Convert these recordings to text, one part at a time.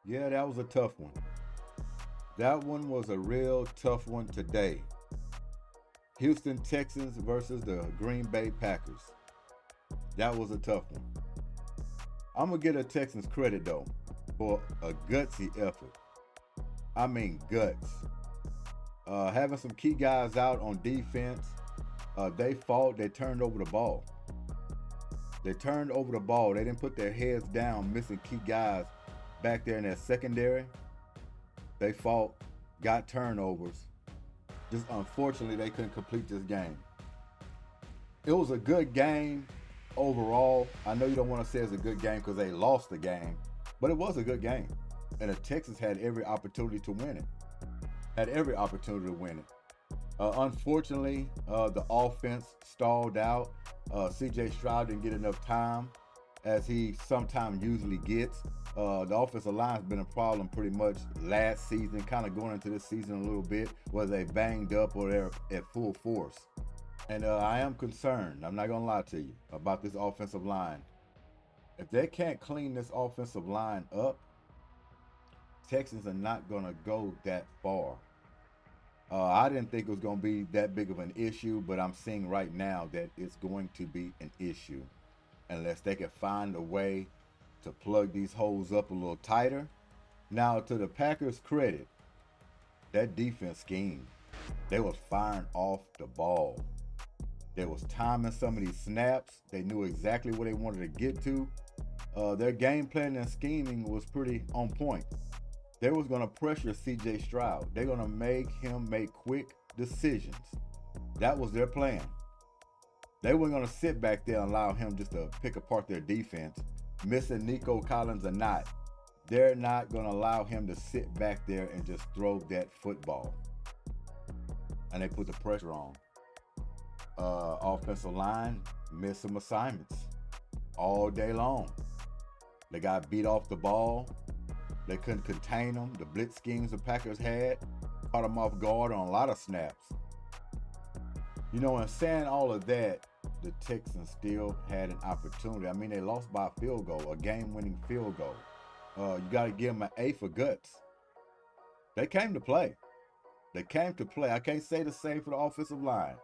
Yeah, that was a tough one. That one was a real tough one today. Houston Texans versus the Green Bay Packers. That was a tough one. I'm going to give the Texans credit, though, for a gutsy effort. I mean, guts. Having some key guys out on defense, they fought, they turned over the ball. They turned over the ball. They didn't put their heads down, missing key guys back there in that secondary. They fought, got turnovers. Just unfortunately, they couldn't complete this game. It was a good game overall. I know you don't want to say it's a good game because they lost the game, but it was a good game. And the Texans had every opportunity to win it. Had every opportunity to win it. Unfortunately, the offense stalled out. CJ Stroud didn't get enough time, as he sometimes usually gets. The offensive line has been a problem pretty much last season, kind of going into this season a little bit, whether they banged up or they're at full force. And I am concerned, I'm not going to lie to you, about this offensive line. If they can't clean this offensive line up, Texans are not going to go that far. I didn't think it was going to be that big of an issue, but I'm seeing right now that it's going to be an issue unless they can find a way to plug these holes up a little tighter. Now, to the Packers' credit, that defense scheme, they was firing off the ball. They was timing some of these snaps. They knew exactly where they wanted to get to. Their game plan and scheming was pretty on point. They was going to pressure CJ Stroud. They're going to make him make quick decisions. That was their plan. They weren't going to sit back there and allow him just to pick apart their defense, missing Nico Collins or not. They're not going to allow him to sit back there and just throw that football. And they put the pressure on. Offensive line missed some assignments all day long. They got beat off the ball. They couldn't contain them. The blitz schemes the Packers had caught them off guard on a lot of snaps. You know, in saying all of that, the Texans still had an opportunity. I mean, they lost by a field goal, a game-winning field goal. You got to give them an A for guts. They came to play. They came to play. I can't say the same for the offensive line.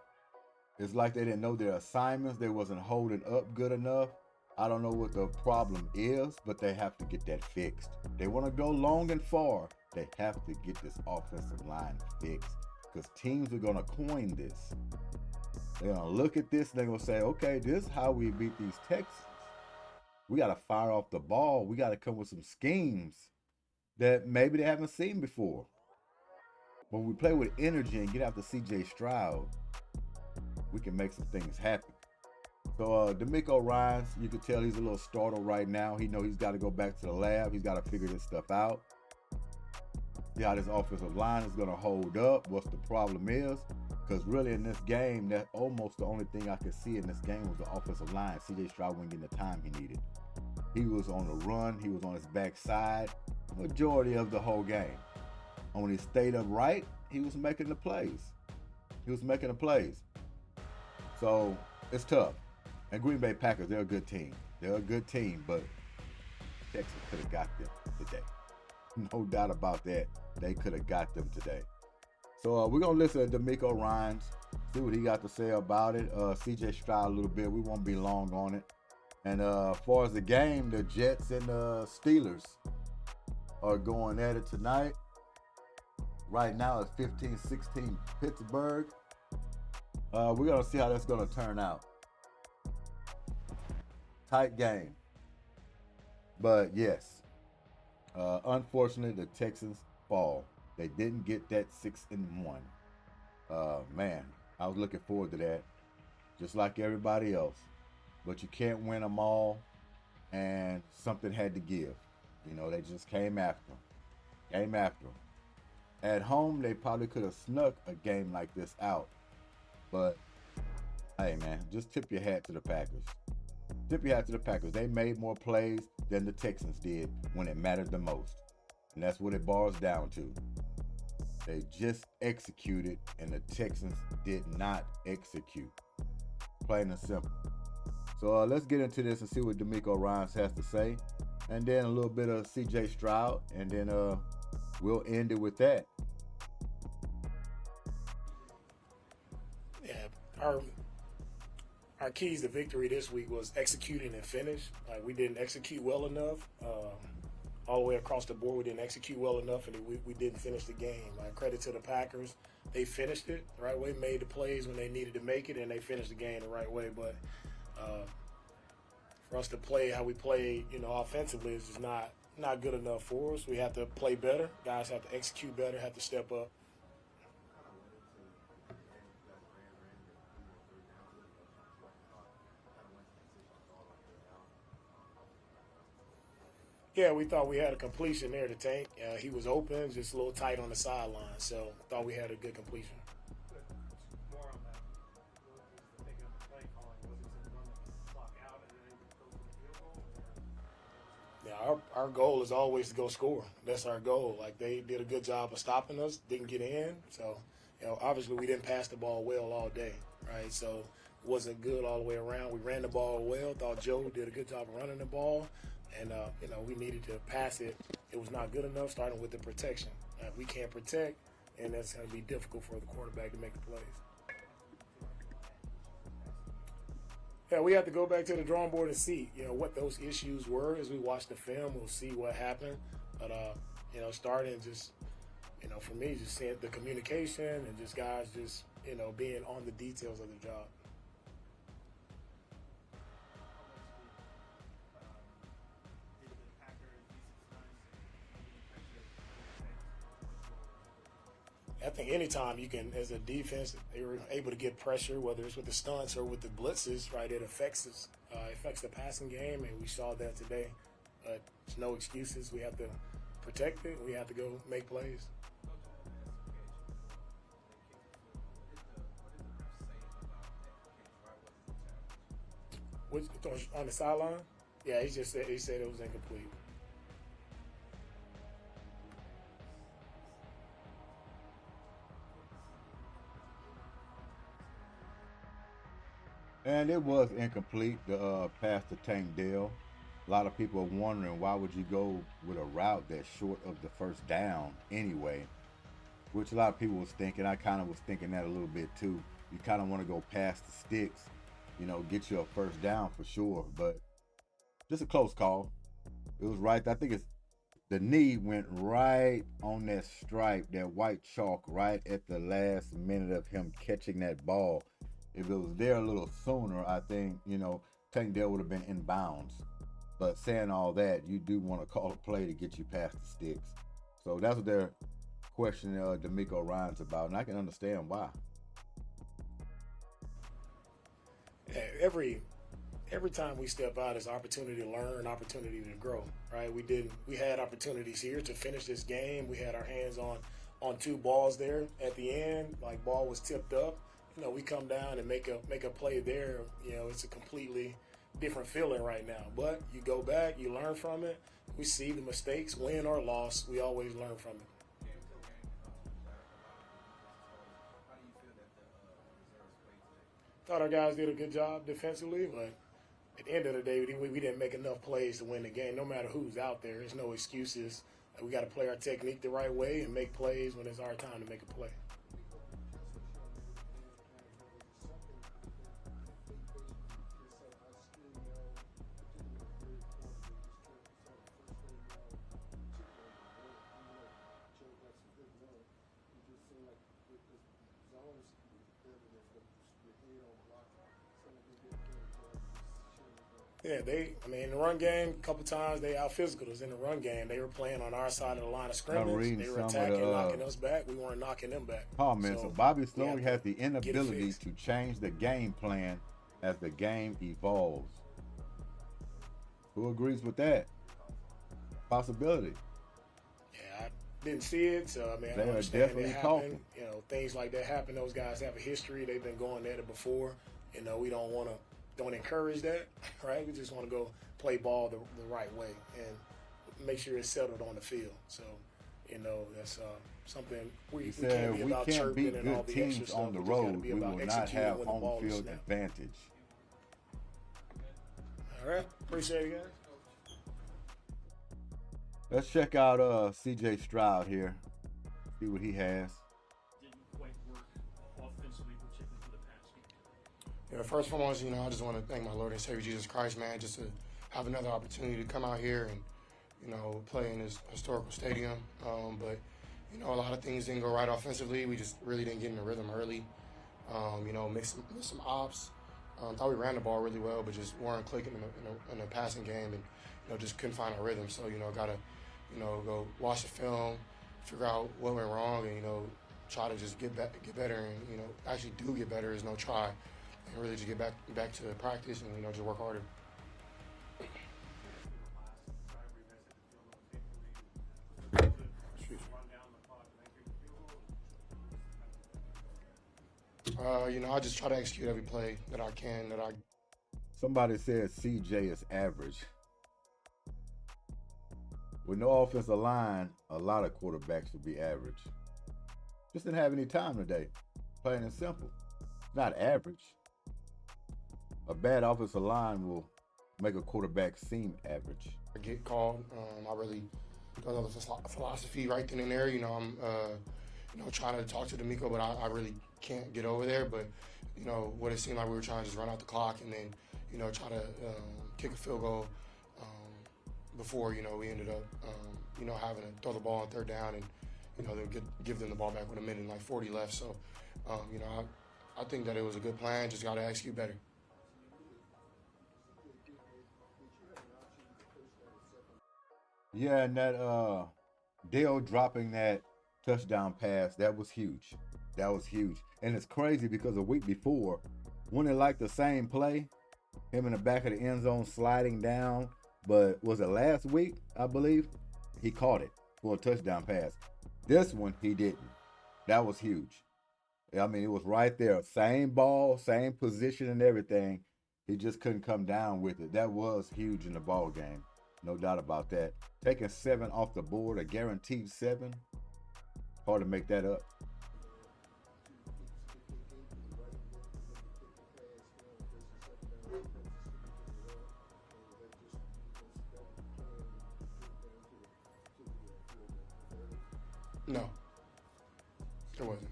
It's like they didn't know their assignments. They wasn't holding up good enough. I don't know what the problem is, but they have to get that fixed. They want to go long and far. They have to get this offensive line fixed because teams are going to coin this. They're going to look at this and they're going to say, okay, this is how we beat these Texans. We got to fire off the ball. We got to come with some schemes that maybe they haven't seen before. When we play with energy and get after CJ Stroud, we can make some things happen. So DeMeco Ryans, you can tell he's a little startled right now. He knows he's got to go back to the lab. He's got to figure this stuff out. See how this offensive line is going to hold up, what's the problem is. Because really in this game, that's almost the only thing I could see in this game was the offensive line. CJ Stroud wasn't getting the time he needed. He was on the run. He was on his backside majority of the whole game. And when he stayed upright, he was making the plays. So it's tough. And Green Bay Packers, they're a good team. But Texas could have got them today. No doubt about that. They could have got them today. So we're going to listen to DeMeco Ryans, see what he got to say about it. CJ Stroud a little bit. We won't be long on it. And as far as the game, the Jets and the Steelers are going at it tonight. Right now it's 15-16 Pittsburgh. We're going to see how that's going to turn out. Tight game. But yes, unfortunately, the Texans fall. They didn't get that 6-1. Man, I was looking forward to that, just like everybody else. But you can't win them all, and something had to give. You know, they just came after them. At home, they probably could have snuck a game like this out. But, hey, man, just tip your hat to the Packers. They made more plays than the Texans did when it mattered the most. And that's what it boils down to. They just executed, and the Texans did not execute. Plain and simple. So let's get into this and see what DeMeco Ryans has to say. and then a little bit of C.J. Stroud, and then we'll end it with that. Yeah, our keys to victory this week was executing and finish. Like, we didn't execute well enough. All the way across the board, we didn't execute well enough, and we didn't finish the game. Like, credit to the Packers. They finished it the right way, made the plays when they needed to make it, and they finished the game the right way. But for us to play how we play, offensively is just not good enough for us. We have to play better. Guys have to execute better, have to step up. Yeah, we thought we had a completion there to Tank. He was open, just a little tight on the sideline, so thought we had a good completion. Yeah, our goal is always to go score. That's our goal. Like, they did a good job of stopping us, didn't get in. So, obviously we didn't pass the ball well all day, right? So it wasn't good all the way around. We ran the ball well. Thought Joe did a good job of running the ball. And, we needed to pass it. It was not good enough, starting with the protection. We can't protect, and that's going to be difficult for the quarterback to make the plays. Yeah, we have to go back to the drawing board and see, what those issues were. As we watch the film, we'll see what happened. But, starting just, for me, just seeing the communication and just guys just, being on the details of the job. I think anytime you can, as a defense, they were able to get pressure, whether it's with the stunts or with the blitzes, right? It affects us. It affects the passing game, and we saw that today. But there's no excuses. We have to protect it. We have to go make plays. Which, on the sideline? Yeah, he said it was incomplete. And it was incomplete, the pass to Tank Dell. A lot of people are wondering, why would you go with a route that's short of the first down anyway? Which a lot of people was thinking. I kind of was thinking that a little bit too. You kind of want to go past the sticks, get you a first down for sure. But just a close call. It was right. I think the knee went right on that stripe, that white chalk, right at the last minute of him catching that ball. If it was there a little sooner, I think, Tank Dell would have been in bounds. But saying all that, you do want to call a play to get you past the sticks. So that's what they're questioning D'Amico Ryans about, and I can understand why. Every time we step out is opportunity to learn, opportunity to grow, right? We had opportunities here to finish this game. We had our hands on two balls there at the end. Like, ball was tipped up. We come down and make a play there. It's a completely different feeling right now. But you go back, you learn from it. We see the mistakes, win or loss. We always learn from it. Thought our guys did a good job defensively, but at the end of the day, we didn't make enough plays to win the game. No matter who's out there, there's no excuses. We got to play our technique the right way and make plays when it's our time to make a play. Yeah, in the run game, a couple times they out-physicaled us in the run game. They were playing on our side of the line of scrimmage. They were attacking, knocking us back. We weren't knocking them back. Oh, man, so Bobby Sloan has the inability to change the game plan as the game evolves. Who agrees with that? Possibility. Yeah, I didn't see it, so, I they understand are definitely it talking. Things like that happen. Those guys have a history. They've been going at it before. We don't encourage that, right? We just want to go play ball the right way and make sure it's settled on the field. So, that's something we can't be about chirping and all the extra stuff. On the road, we will not have home field advantage. All right. Appreciate it, guys. Let's check out C.J. Stroud here. See what he has. Didn't quite work offensively, particularly for the pass game. Yeah, first and foremost, I just want to thank my Lord and Savior Jesus Christ, man, just to have another opportunity to come out here and, play in this historical stadium. But, a lot of things didn't go right offensively. We just really didn't get in the rhythm early. Missed some ops. Thought we ran the ball really well, but just weren't clicking in the passing game, and just couldn't find our rhythm. So gotta go watch the film, figure out what went wrong, and try to just get better, and actually do get better. There's no try, and really just get back to practice and just work harder. I just try to execute every play that I can. Somebody said CJ is average. With no offensive line, a lot of quarterbacks would be average. Just didn't have any time today. Plain and simple. Not average. A bad offensive line will make a quarterback seem average. I get called. I really don't know the philosophy right then and there. I'm trying to talk to D'Amico, but I really can't get over there. But what it seemed like we were trying to just run out the clock and then try to kick a field goal before we ended up having to throw the ball on third down and they'll give them the ball back with a minute and like 40 left. So I think that it was a good plan. Just got to execute better. Yeah, and that Dale dropping that touchdown pass, that was huge. That was huge. And it's crazy because a week before, when it like the same play, him in the back of the end zone sliding down, but was it last week, I believe? He caught it for a touchdown pass. This one, he didn't. That was huge. I mean, it was right there. Same ball, same position and everything. He just couldn't come down with it. That was huge in the ball game. No doubt about that. Taking 7 off the board, a guaranteed 7. Hard to make that up. No, it wasn't.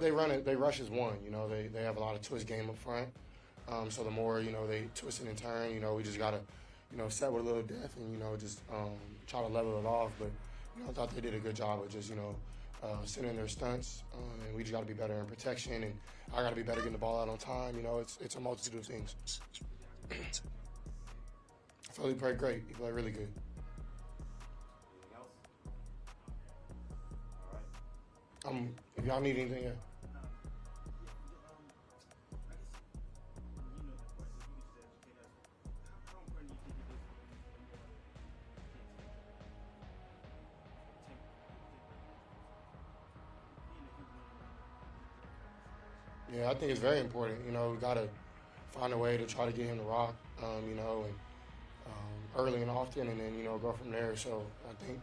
They run it. They rush as one. They have a lot of twist game up front. So the more they twist it and turn, we just gotta set with a little depth and just try to level it off. But I thought they did a good job of just sending their stunts, and we just gotta be better in protection, and I gotta be better getting the ball out on time. It's a multitude of things. I feel he played great. He played really good. Anything else? All right. If y'all need anything, yeah. Yeah, I think it's very important. We got to find a way to try to get him to rock, and early and often, and then, go from there. So I think,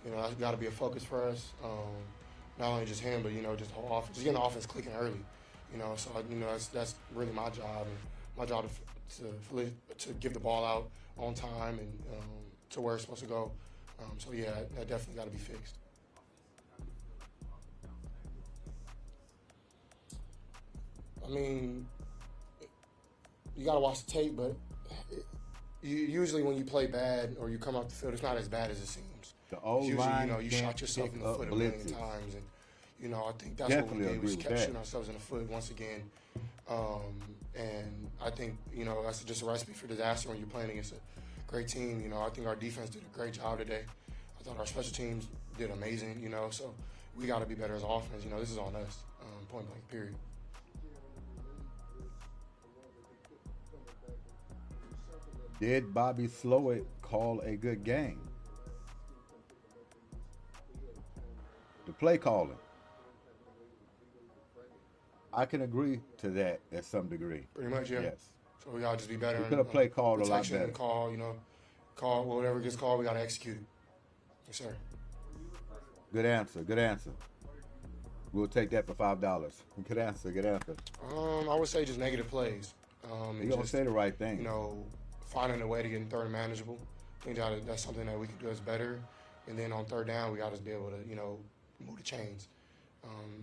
that's got to be a focus for us. Not only just him, but, just the whole offense. Just getting the offense clicking early, So, that's really my job. And my job to give the ball out on time and to where it's supposed to go. So, yeah, that definitely got to be fixed. I mean, you got to watch the tape, but usually when you play bad or you come off the field, it's not as bad as it seems. The old usually, line you shot yourself in the foot a million times, and I think that's Definitely what we did. We kept shooting that. ourselves in the foot once again, and I think that's just a recipe for disaster when you're playing against a great team. I think our defense did a great job today. I thought our special teams did amazing. So we got to be better as offense. This is on us, point blank, period. Did Bobby Slowik call a good game? The play calling. I can agree to that at some degree. Pretty much, yeah. Yes. So we gotta just be better. We could have play called a lot protection better. and call whatever gets called. We gotta execute it. Yes, sir. Good answer. Good answer. We'll take that for $5. Good answer. Good answer. I would say just negative plays. And You're going to say the right thing. You know, finding a way to get in third and manageable. I think that's something that we can do as better. And then on third down, we got to be able to, move the chains.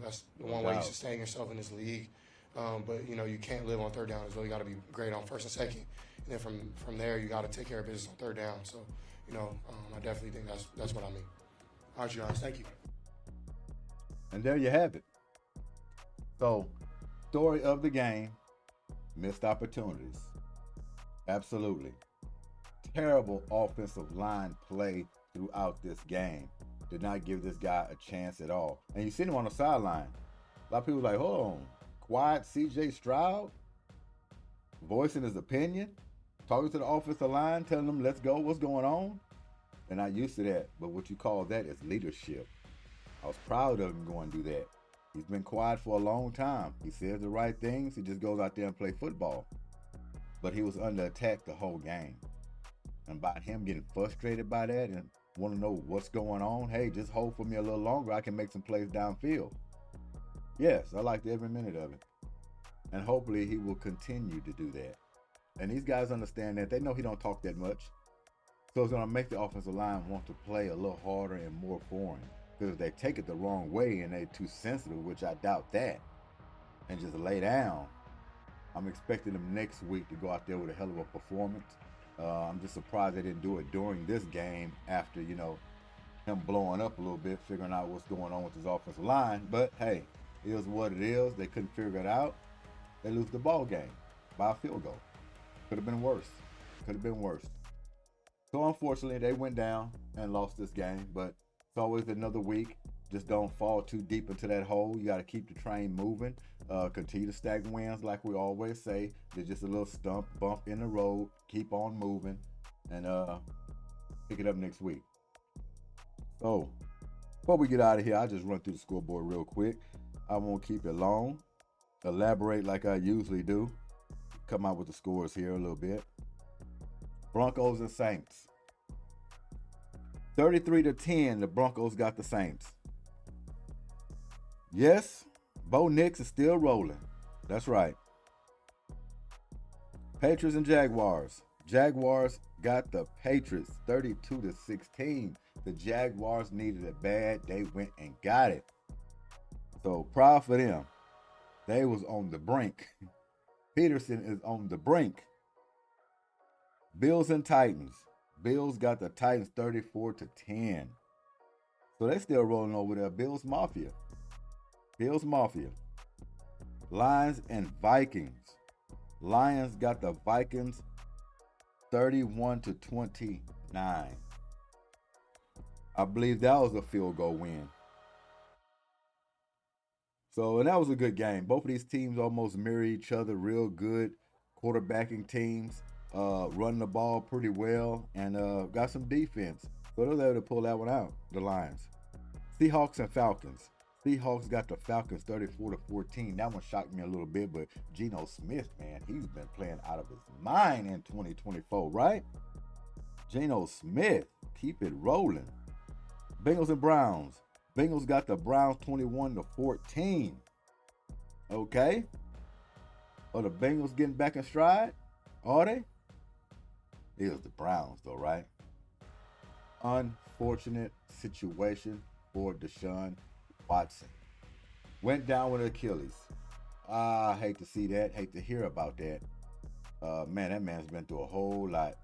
That's the one way you sustain yourself in this league. But, you can't live on third down as well. You got to be great on first and second. And then from there, you got to take care of business on third down. So, I definitely think that's what I mean. All right, Giannis, thank you. And there you have it. So, story of the game, missed opportunities. Absolutely. Terrible offensive line play throughout this game. Did not give this guy a chance at all. And you seen him on the sideline. A lot of people were like, hold on. Quiet C.J. Stroud, voicing his opinion, talking to the offensive line, telling them, let's go, what's going on? They're not used to that. But what you call that is leadership. I was proud of him going to do that. He's been quiet for a long time. He says the right things. He just goes out there and play football. But he was under attack the whole game. And by him getting frustrated by that and want to know what's going on, hey, just hold for me a little longer. I can make some plays downfield. Yes, I liked every minute of it. And hopefully he will continue to do that. And these guys understand that. They know he don't talk that much. So it's going to make the offensive line want to play a little harder and more for him. Because if they take it the wrong way and they're too sensitive, which I doubt that, and just lay down, I'm expecting them next week to go out there with a hell of a performance. I'm just surprised they didn't do it during this game after, him blowing up a little bit, figuring out what's going on with his offensive line. But, hey, it is what it is. They couldn't figure it out. They lose the ball game by a field goal. Could have been worse. Could have been worse. So, unfortunately, they went down and lost this game. But it's always another week. Just don't fall too deep into that hole. You got to keep the train moving. Continue to stack wins like we always say. There's just a little bump in the road. Keep on moving. And pick it up next week. So, before we get out of here, I'll just run through the scoreboard real quick. I won't keep it long. Elaborate like I usually do. Come out with the scores here a little bit. Broncos and Saints. 33-10, the Broncos got the Saints. Yes, Bo Nix is still rolling. That's right. Patriots and Jaguars. Jaguars got the Patriots 32-16. The Jaguars needed it bad. They went and got it. So proud for them. They was on the brink. Peterson is on the brink. Bills and Titans. Bills got the Titans 34-10. So they still rolling over there. Bills Mafia. Bills Mafia. Lions and Vikings. Lions got the Vikings 31-29. I believe that was a field goal win. So, and that was a good game. Both of these teams almost mirror each other real good. Quarterbacking teams, running the ball pretty well, and got some defense. So they're able to pull that one out, the Lions. Seahawks and Falcons. Seahawks got the Falcons 34-14. That one shocked me a little bit, but Geno Smith, man, he's been playing out of his mind in 2024, right? Geno Smith, keep it rolling. Bengals and Browns. Bengals got the Browns 21-14. Okay. Are the Bengals getting back in stride? Are they? It was the Browns, though, right? Unfortunate situation for Deshaun Watson. Went down with Achilles. I hate to see that. Hate to hear about that. Man, that man's been through a whole lot.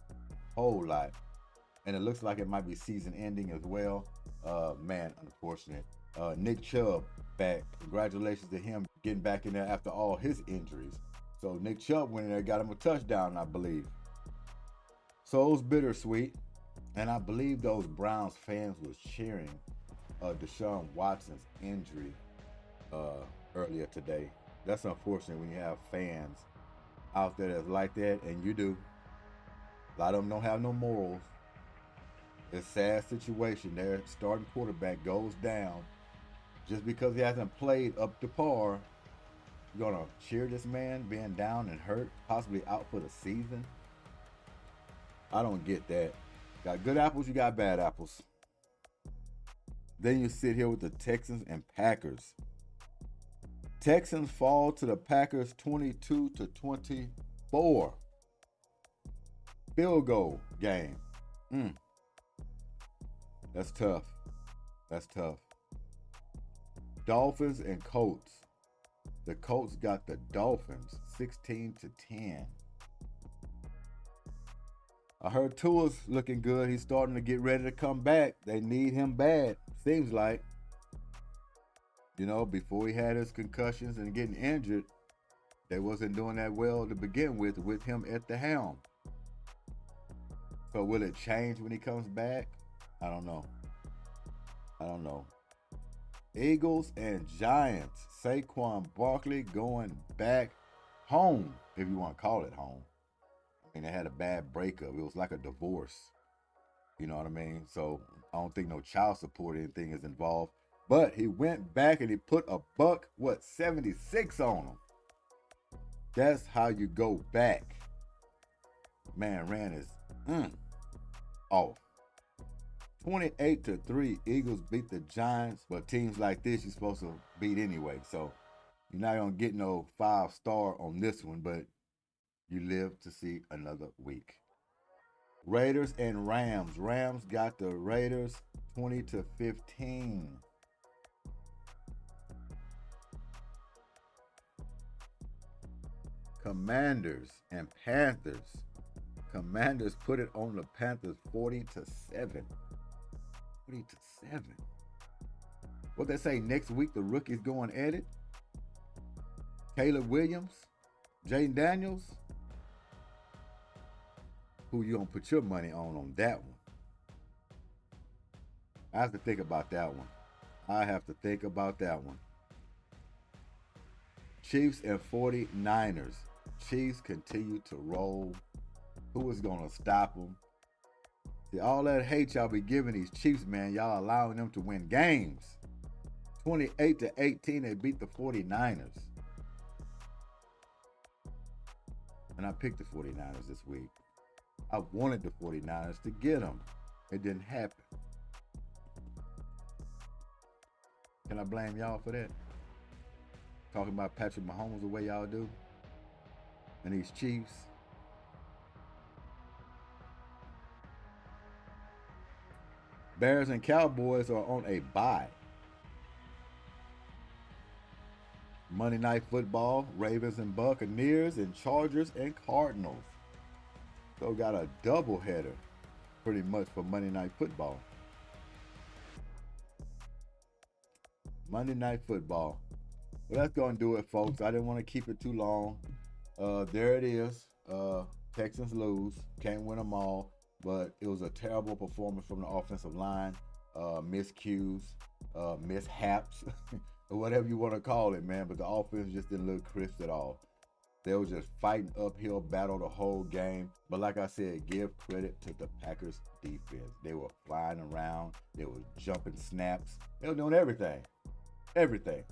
And it looks like it might be season ending as well. Man, unfortunate. Nick Chubb back. Congratulations to him getting back in there after all his injuries. So Nick Chubb went in there, got him a touchdown, I believe. So it was bittersweet. And I believe those Browns fans was cheering Deshaun Watson's injury earlier today. That's unfortunate when you have fans out there that's like that, and you do. A lot of them don't have no morals. It's a sad situation. Their starting quarterback goes down just because he hasn't played up to par. You're going to cheer this man being down and hurt, possibly out for the season? I don't get that. Got good apples, you got bad apples. Then you sit here with the Texans and Packers. Texans fall to the Packers 22-24. 4. Field goal game. That's tough. That's tough. Dolphins and Colts. The Colts got the Dolphins 16-10. I heard Tua's looking good. He's starting to get ready to come back. They need him bad, seems like. You know, before he had his concussions and getting injured, they wasn't doing that well to begin with him at the helm. So will it change when he comes back? I don't know. Eagles and Giants. Saquon Barkley going back home, if you want to call it home. I mean, they had a bad breakup. It was like a divorce. You know what I mean? So I don't think no child support or anything is involved. But he went back and he put a buck, 76 on him. That's how you go back. Man, ran his off. 28-3, Eagles beat the Giants, but teams like this you're supposed to beat anyway. So you're not going to get no 5-star on this one, but you live to see another week. Raiders and Rams. Rams got the Raiders 20-15. Commanders and Panthers. Commanders put it on the Panthers 40-7. 40-7. What they say next week, the rookies going at it? Caleb Williams, Jaden Daniels. Who you gonna put your money on that one? I have to think about that one. Chiefs and 49ers. Chiefs continue to roll. Who is gonna stop them? See, all that hate y'all be giving these Chiefs, man, y'all allowing them to win games. 28-18, they beat the 49ers. And I picked the 49ers this week. I wanted the 49ers to get them. It didn't happen. Can I blame y'all for that? Talking about Patrick Mahomes the way y'all do? And these Chiefs? Bears and Cowboys are on a bye. Monday Night Football, Ravens and Buccaneers, and Chargers and Cardinals. So got a doubleheader pretty much for Monday Night Football. Monday Night Football. Well, that's going to do it, folks. I didn't want to keep it too long. There it is. Texans lose. Can't win them all. But it was a terrible performance from the offensive line. Miscues, mishaps, or whatever you want to call it, man. But the offense just didn't look crisp at all. They were just fighting uphill battle the whole game. But like I said, give credit to the Packers defense. They were flying around. They were jumping snaps. They were doing everything. Everything.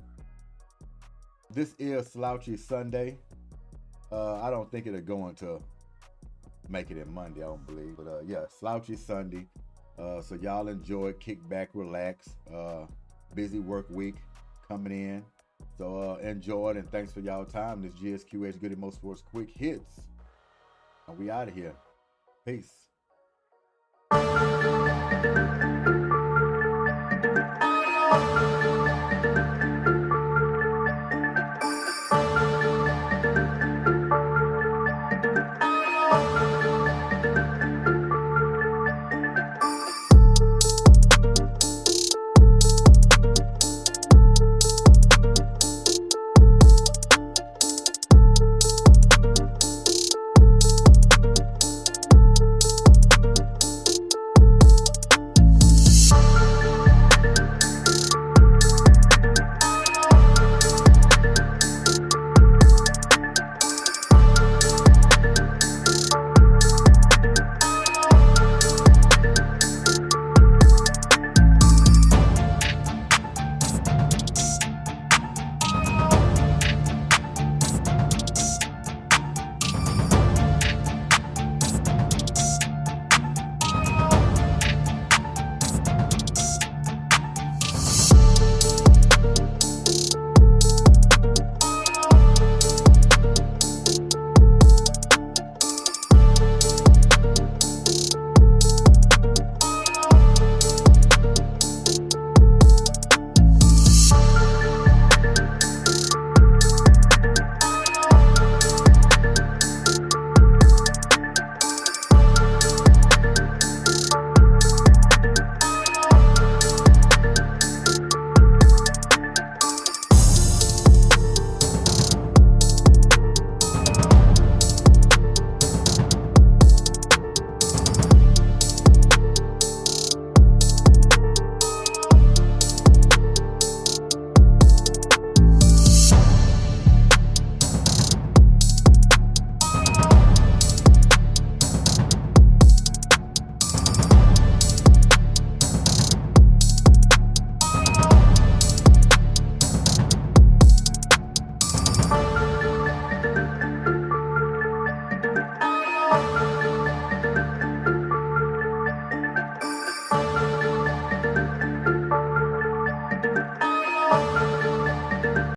This is Slouchy Sunday. I don't think it'll go into make it in Monday, I don't believe. But yeah, Slouchy Sunday. So y'all enjoy, kick back, relax. Busy work week coming in. So enjoy it, and thanks for y'all time. This GSQH Goodymo Sports Quick Hits. And we out of here. Peace.